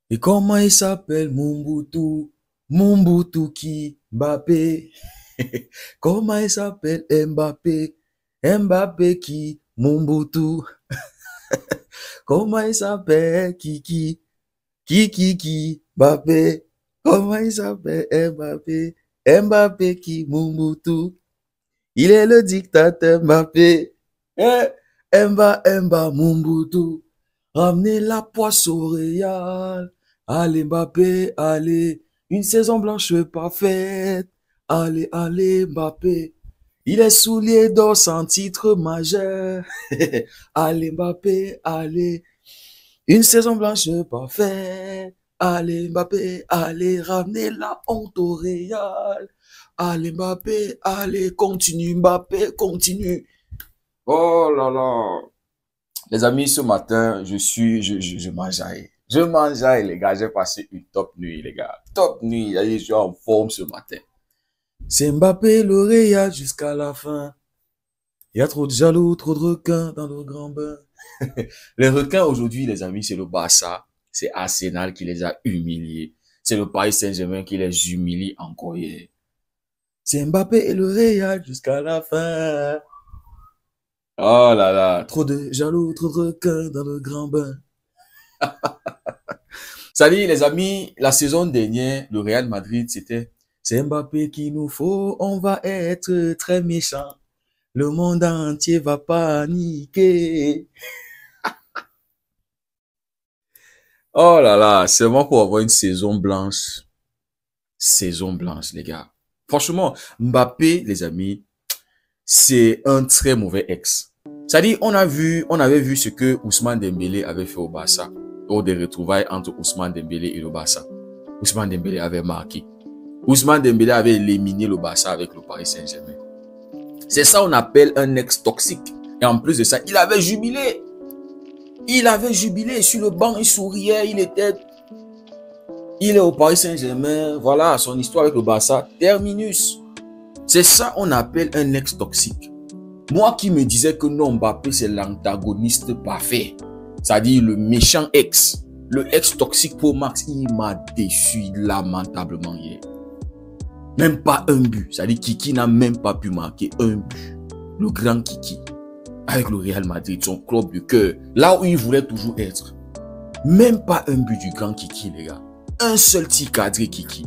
Et comment il s'appelle Mobutu? Mobutu qui Mbappé. Comment il s'appelle Mbappé? Mbappé qui Mobutu. Comment il s'appelle Kiki? Kiki Mbappé. Comment il s'appelle Mbappé? Mbappé qui Mobutu. Il est le dictateur Mbappé. Eh, Mba Mobutu. Ramenez la poisse au Real. Allez Mbappé, allez. Une saison blanche parfaite. Allez, allez Mbappé. Il est soulier d'or sans titre majeur. Allez Mbappé, allez. Une saison blanche parfaite. Allez Mbappé, allez. Ramenez la honte au Real. Allez Mbappé, allez. Continue Mbappé, continue. Oh là là. Les amis, ce matin, je mangeais. Je mangeais, les gars. J'ai passé une top nuit, les gars. Top nuit. Je suis en forme ce matin. C'est Mbappé, le Real jusqu'à la fin. Il y a trop de jaloux, trop de requins dans le grand bain. Les requins aujourd'hui, les amis, c'est le Barça. C'est Arsenal qui les a humiliés. C'est le Paris Saint-Germain qui les humilie encore hier. C'est Mbappé et le Real jusqu'à la fin. Oh là là, trop de jaloux, trop de requins dans le grand bain. Salut les amis, la saison dernière, le Real Madrid, c'est Mbappé qu'il nous faut, on va être très méchants. Le monde entier va paniquer. Oh là là, c'est vraiment pour avoir une saison blanche. Saison blanche, les gars. Franchement, Mbappé, les amis, c'est un très mauvais ex. C'est-à-dire, on avait vu ce que Ousmane Dembélé avait fait au Barça, lors des retrouvailles entre Ousmane Dembélé et le Barça. Ousmane Dembélé avait marqué. Ousmane Dembélé avait éliminé le Barça avec le Paris Saint-Germain. C'est ça on appelle un ex toxique. Et en plus de ça, il avait jubilé. Il avait jubilé sur le banc, il souriait, il est au Paris Saint-Germain. Voilà, son histoire avec le Barça, terminus. C'est ça on appelle un ex toxique. Moi qui me disais que non, Mbappé c'est l'antagoniste parfait. C'est-à-dire le méchant ex. Le ex toxique pour Max, il m'a déçu lamentablement hier. Même pas un but. C'est-à-dire Kiki n'a même pas pu marquer un but. Le grand Kiki. Avec le Real Madrid, son club de cœur. Là où il voulait toujours être. Même pas un but du grand Kiki, les gars. Un seul tir cadré Kiki.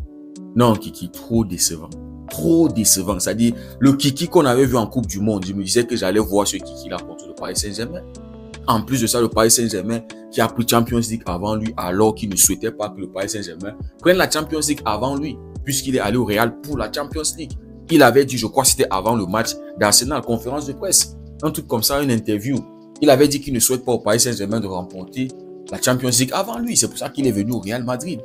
Non, Kiki, trop décevant. Trop décevant. C'est-à-dire, le Kiki qu'on avait vu en Coupe du Monde, je me disais que j'allais voir ce Kiki-là contre le Paris Saint-Germain. En plus de ça, le Paris Saint-Germain qui a pris Champions League avant lui, alors qu'il ne souhaitait pas que le Paris Saint-Germain prenne la Champions League avant lui, puisqu'il est allé au Real pour la Champions League. Il avait dit, je crois que c'était avant le match d'Arsenal, conférence de presse, un truc comme ça, une interview. Il avait dit qu'il ne souhaite pas au Paris Saint-Germain de remporter la Champions League avant lui. C'est pour ça qu'il est venu au Real Madrid.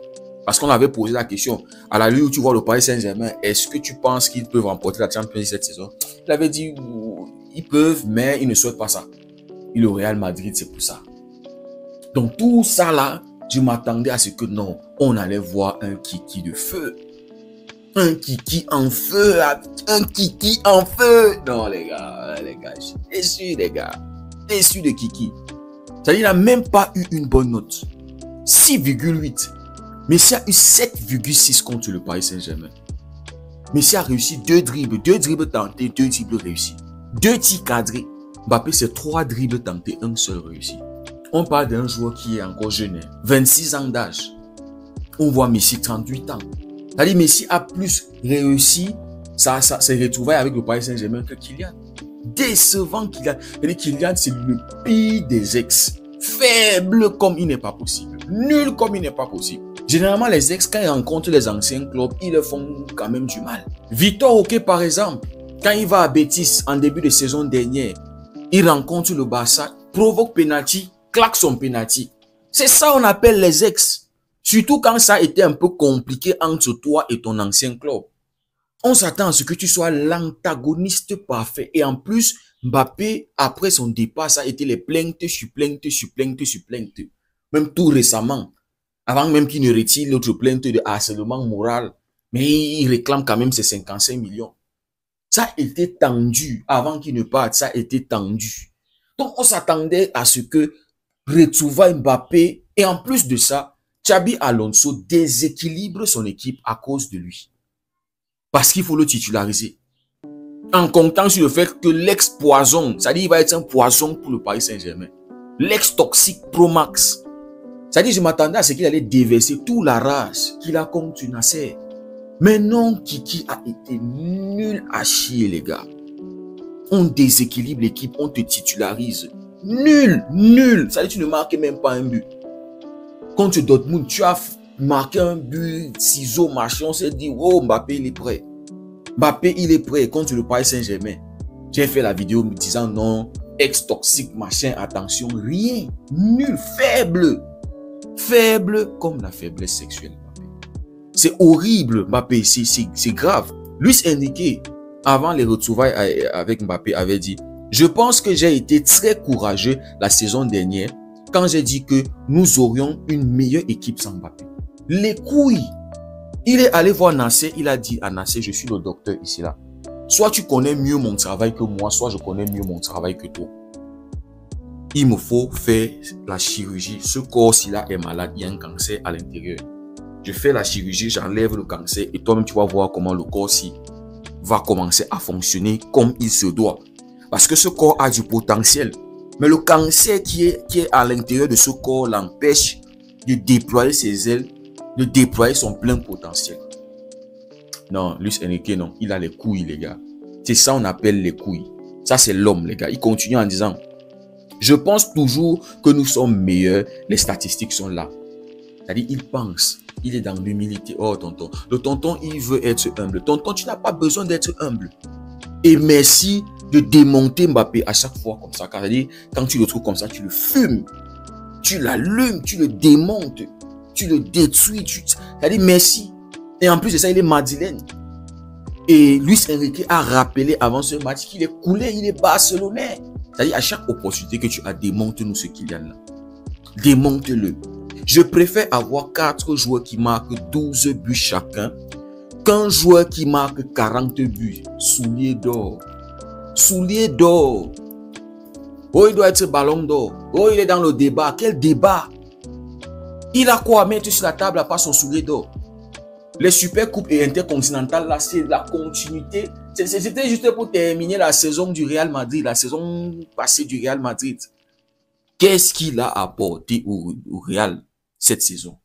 Parce qu'on avait posé la question, à la lieu où tu vois le Paris Saint-Germain, est-ce que tu penses qu'ils peuvent remporter la Champions League cette saison? Il avait dit, ils peuvent, mais ils ne souhaitent pas ça. Et le Real Madrid, c'est pour ça. Donc tout ça là, je m'attendais à ce que non, on allait voir un Kiki de feu. Un Kiki en feu, un Kiki en feu. Non les gars, je suis déçu les gars. Déçu de Kiki. C'est-à-dire, il n'a même pas eu une bonne note. 6,8. Messi a eu 7,6 contre le Paris Saint-Germain. Messi a réussi 2 dribbles tentés, 2 dribbles réussis. 2 tirs cadrés. Mbappé, c'est 3 dribbles tentés, un seul réussi. On parle d'un joueur qui est encore jeune, 26 ans d'âge. On voit Messi 38 ans. C'est-à-dire Messi a plus réussi ses retrouvailles avec le Paris Saint-Germain que Kylian. Décevant Kylian. C'est-à-dire Kylian, c'est le pire des ex. Faible comme il n'est pas possible. Nul comme il n'est pas possible. Généralement, les ex, quand ils rencontrent les anciens clubs, ils leur font quand même du mal. Victor Oké, par exemple, quand il va à Betis en début de saison dernière, il rencontre le Barça, provoque penalty, claque son penalty. C'est ça on appelle les ex. Surtout quand ça a été un peu compliqué entre toi et ton ancien club. On s'attend à ce que tu sois l'antagoniste parfait. Et en plus, Mbappé, après son départ, ça a été les plaintes sur plaintes sur plaintes sur plaintes. Même tout récemment. Avant même qu'il ne retire l'autre plainte de harcèlement moral. Mais il réclame quand même ses 55 millions. Ça a été tendu. Avant qu'il ne parte, ça a été tendu. Donc, on s'attendait à ce que retrouva Mbappé. Et en plus de ça, Xabi Alonso déséquilibre son équipe à cause de lui. Parce qu'il faut le titulariser. En comptant sur le fait que l'ex-poison, c'est-à-dire il va être un poison pour le Paris Saint-Germain. L'ex-toxique Pro Max. C'est-à-dire je m'attendais à ce qu'il allait déverser toute la rage qu'il a contre Nasser. Mais non, Kiki a été nul à chier, les gars. On déséquilibre l'équipe, on te titularise. Nul, nul. Ça veut dire que tu ne marques même pas un but. Contre Dortmund, tu as marqué un but, ciseaux, machin, on s'est dit, oh, Mbappé, il est prêt. Mbappé, il est prêt contre le Paris Saint-Germain. J'ai fait la vidéo me disant non, ex-toxique, machin, attention, rien. Nul, faible. Faible comme la faiblesse sexuelle. C'est horrible, Mbappé, c'est grave. Luis Enrique, avant les retrouvailles avec Mbappé, avait dit « Je pense que j'ai été très courageux la saison dernière quand j'ai dit que nous aurions une meilleure équipe sans Mbappé. » Les couilles. Il est allé voir Nasser, il a dit à Nasser « Je suis le docteur ici là. Soit tu connais mieux mon travail que moi, soit je connais mieux mon travail que toi. Il me faut faire la chirurgie. Ce corps-ci là est malade, il y a un cancer à l'intérieur. Je fais la chirurgie, j'enlève le cancer et toi-même tu vas voir comment le corps-ci va commencer à fonctionner comme il se doit. Parce que ce corps a du potentiel. Mais le cancer qui est à l'intérieur de ce corps l'empêche de déployer ses ailes, de déployer son plein potentiel. Non, Luis Enrique, non. Il a les couilles, les gars. C'est ça on appelle les couilles. Ça, c'est l'homme, les gars. Il continue en disant, je pense toujours que nous sommes meilleurs. Les statistiques sont là. C'est-à-dire, il pense. Il est dans l'humilité. Oh, tonton. Le tonton, il veut être humble. Tonton, tu n'as pas besoin d'être humble. Et merci de démonter Mbappé à chaque fois comme ça. C'est-à-dire, quand tu le trouves comme ça, tu le fumes. Tu l'allumes, tu le démontes. Tu le détruis. C'est-à-dire, merci. Et en plus de ça, il est madrilène. Et Luis Enrique a rappelé avant ce match qu'il est coulé, il est barcelonais. C'est-à-dire, à chaque opportunité que tu as, démonte-nous ce qu'il y a là. Démonte-le. Je préfère avoir 4 joueurs qui marquent 12 buts chacun qu'un joueur qui marque 40 buts. Soulier d'or. Soulier d'or. Oh, il doit être ballon d'or. Oh, il est dans le débat. Quel débat? Il a quoi à mettre sur la table à part son soulier d'or? Les super coupes et intercontinentales, là, c'est la continuité. C'était juste pour terminer la saison du Real Madrid, la saison passée du Real Madrid. Qu'est-ce qu'il a apporté au Real cette saison?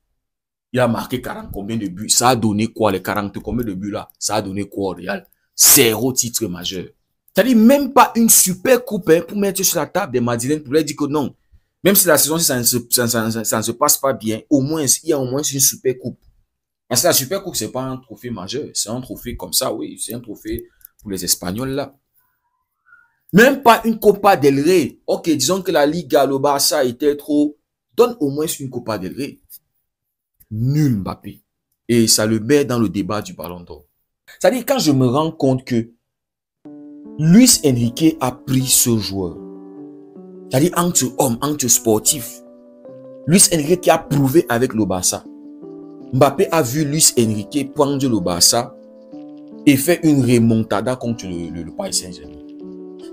Il a marqué 40 combien de buts? Ça a donné quoi les 40 combien de buts là? Ça a donné quoi au Real? 0 titre majeur. C'est-à-dire même pas une super coupe hein, pour mettre sur la table des Madrilènes pour leur dire que non. Même si la saison ça ne se passe pas bien, au moins il y a au moins une super coupe. Parce que la super coupe c'est pas un trophée majeur, c'est un trophée comme ça, oui, c'est un trophée pour les Espagnols là. Même pas une Copa del Rey. Ok, disons que la Liga, le Barça était trop. Donne au moins une Copa del Rey. Nul Mbappé. Et ça le met dans le débat du Ballon d'Or. C'est-à-dire quand je me rends compte que Luis Enrique a pris ce joueur. C'est-à-dire entre hommes, entre sportifs. Luis Enrique a prouvé avec le Barça. Mbappé a vu Luis Enrique prendre le Barça et faire une remontada contre le Paris Saint-Germain.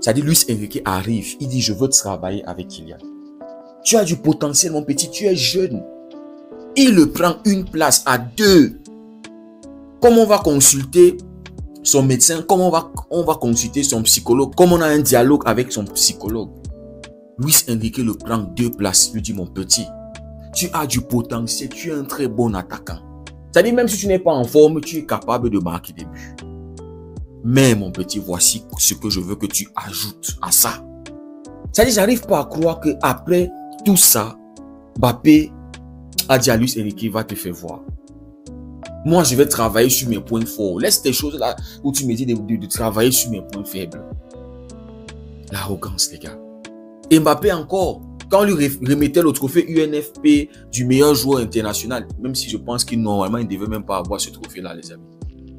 C'est-à-dire, Luis Enrique arrive, il dit, je veux travailler avec Kylian. Tu as du potentiel, mon petit, tu es jeune. Il le prend une place à 2. Comment on va consulter son médecin, comment on va consulter son psychologue, comment on a un dialogue avec son psychologue. Luis Enrique le prend 2 places, il lui dit, mon petit, tu as du potentiel, tu es un très bon attaquant. C'est-à-dire, même si tu n'es pas en forme, tu es capable de marquer des buts. Mais mon petit, voici ce que je veux que tu ajoutes à ça. C'est-à-dire, j'arrive pas à croire que après tout ça, Mbappé a dit à Luis Enrique, va te faire voir. Moi, je vais travailler sur mes points forts. Laisse tes choses là où tu me dis de travailler sur mes points faibles. L'arrogance, les gars. Et Mbappé encore, quand on lui remettait le trophée UNFP du meilleur joueur international, même si je pense qu'il normalement il ne devait même pas avoir ce trophée-là, les amis.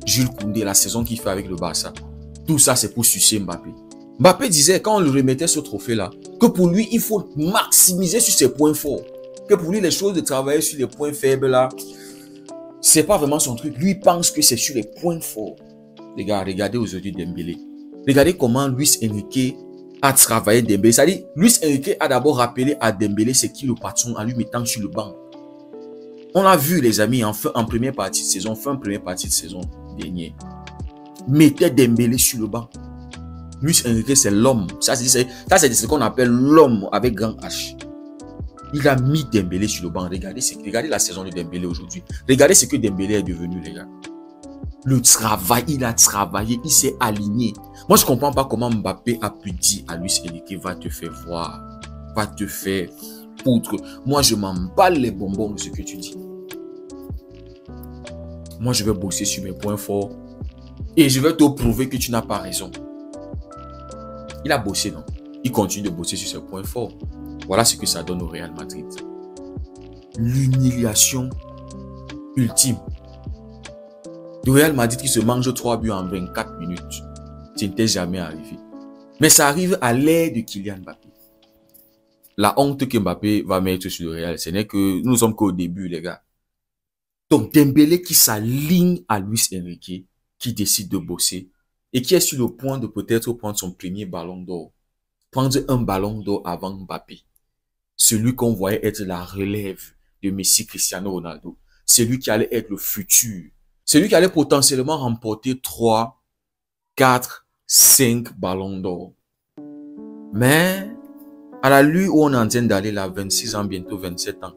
Jules Koundé, la saison qu'il fait avec le Barça. Tout ça, c'est pour sucer Mbappé. Mbappé disait, quand on lui remettait ce trophée-là, que pour lui, il faut maximiser sur ses points forts. Que pour lui, les choses de travailler sur les points faibles, là, c'est pas vraiment son truc. Lui, il pense que c'est sur les points forts. Les gars, regardez aujourd'hui Dembélé. Regardez comment Luis Enrique a travaillé Dembélé. C'est-à-dire, Luis Enrique a d'abord rappelé à Dembélé c'est qui le patron en lui mettant sur le banc. On l'a vu, les amis, en première partie de saison, première partie de saison dernière. Mettez Dembélé sur le banc. Luis Enrique, c'est l'homme. Ça, c'est ce qu'on appelle l'homme avec grand H. Il a mis Dembélé sur le banc. Regardez la saison de Dembélé aujourd'hui. Regardez ce que Dembélé est devenu, les gars. Le travail, il a travaillé, il s'est aligné. Moi, je ne comprends pas comment Mbappé a pu dire à Luis Enrique, va te faire voir, va te faire foutre. Moi, je m'en bats les bonbons de ce que tu dis. Moi, je vais bosser sur mes points forts et je vais te prouver que tu n'as pas raison. Il a bossé, non? Il continue de bosser sur ses points forts. Voilà ce que ça donne au Real Madrid. L'humiliation ultime. Le Real Madrid qui se mange 3 buts en 24 minutes. Ça n'était jamais arrivé. Mais ça arrive à l'ère de Kylian Mbappé. La honte que Mbappé va mettre sur le Real, ce n'est que nous sommes qu'au début, les gars. Donc Dembélé qui s'aligne à Luis Enrique, qui décide de bosser et qui est sur le point de peut-être prendre son premier ballon d'or. Prendre un ballon d'or avant Mbappé. Celui qu'on voyait être la relève de Messi, Cristiano Ronaldo. Celui qui allait être le futur. Celui qui allait potentiellement remporter 3, 4, 5 ballons d'or. Mais, à la lui où on est en train d'aller là, 26 ans, bientôt 27 ans,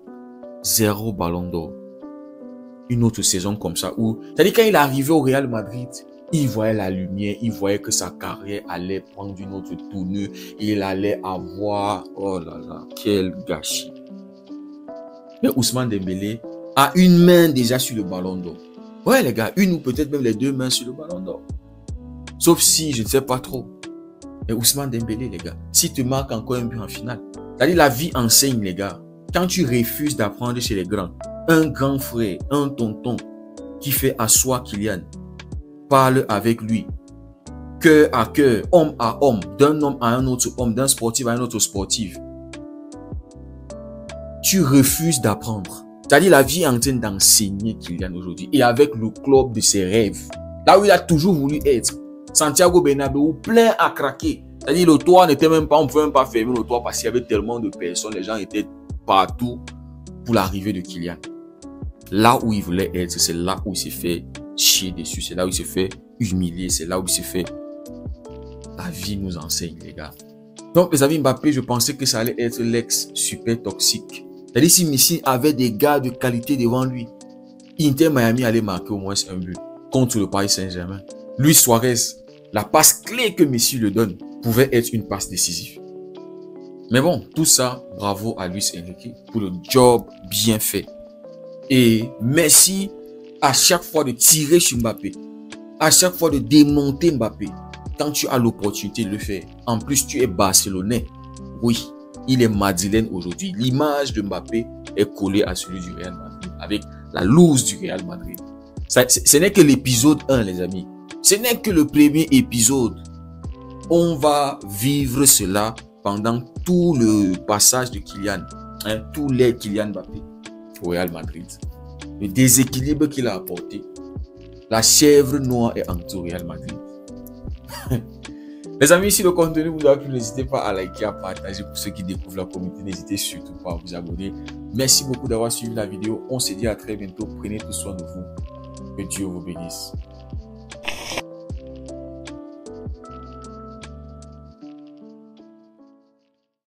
0 ballon d'or. Une autre saison comme ça où, c'est-à-dire quand il est arrivé au Real Madrid, il voyait la lumière, il voyait que sa carrière allait prendre une autre tournure, il allait avoir, oh là là, quel gâchis. Mais Ousmane Dembélé a une main déjà sur le ballon d'or. Ouais les gars, une ou peut-être même les 2 mains sur le ballon d'or. Sauf si, je ne sais pas trop. Mais Ousmane Dembélé les gars, si tu marques encore un but en finale, c'est-à-dire la vie enseigne les gars. Quand tu refuses d'apprendre chez les grands, un grand frère, un tonton qui fait asseoir Kylian, parle avec lui, cœur à cœur, homme à homme, d'un homme à un autre homme, d'un sportif à un autre sportif. Tu refuses d'apprendre. C'est-à-dire la vie est en train d'enseigner Kylian aujourd'hui. Et avec le club de ses rêves, là où il a toujours voulu être, Santiago Bernabéu plein à craquer. C'est-à-dire le toit n'était même pas, on ne pouvait même pas fermer le toit parce qu'il y avait tellement de personnes, les gens étaient partout pour l'arrivée de Kylian. Là où il voulait être, c'est là où il s'est fait chier dessus, c'est là où il s'est fait humilier, c'est là où il s'est fait... La vie nous enseigne, les gars. Donc, les amis, Mbappé, je pensais que ça allait être l'ex super toxique. C'est-à-dire, si Messi avait des gars de qualité devant lui, Inter Miami allait marquer au moins un but contre le Paris Saint-Germain. Luis Suarez, la passe clé que Messi le donne, pouvait être une passe décisive. Mais bon, tout ça, bravo à Luis Enrique pour le job bien fait. Et merci à chaque fois de tirer sur Mbappé, à chaque fois de démonter Mbappé, quand tu as l'opportunité de le faire. En plus, tu es barcelonais. Oui, il est madrilène aujourd'hui. L'image de Mbappé est collée à celui du Real Madrid, avec la loose du Real Madrid. Ce n'est que l'épisode 1, les amis. Ce n'est que le premier épisode. On va vivre cela pendant tout le passage de Kylian, tout les Kylian Mbappé au Real Madrid. Le déséquilibre qu'il a apporté. La chèvre noire est entrée au Real Madrid. Les amis, si le contenu vous a plu, n'hésitez pas à liker, à partager. Pour ceux qui découvrent la communauté, n'hésitez surtout pas à vous abonner. Merci beaucoup d'avoir suivi la vidéo. On se dit à très bientôt. Prenez tout soin de vous. Que Dieu vous bénisse.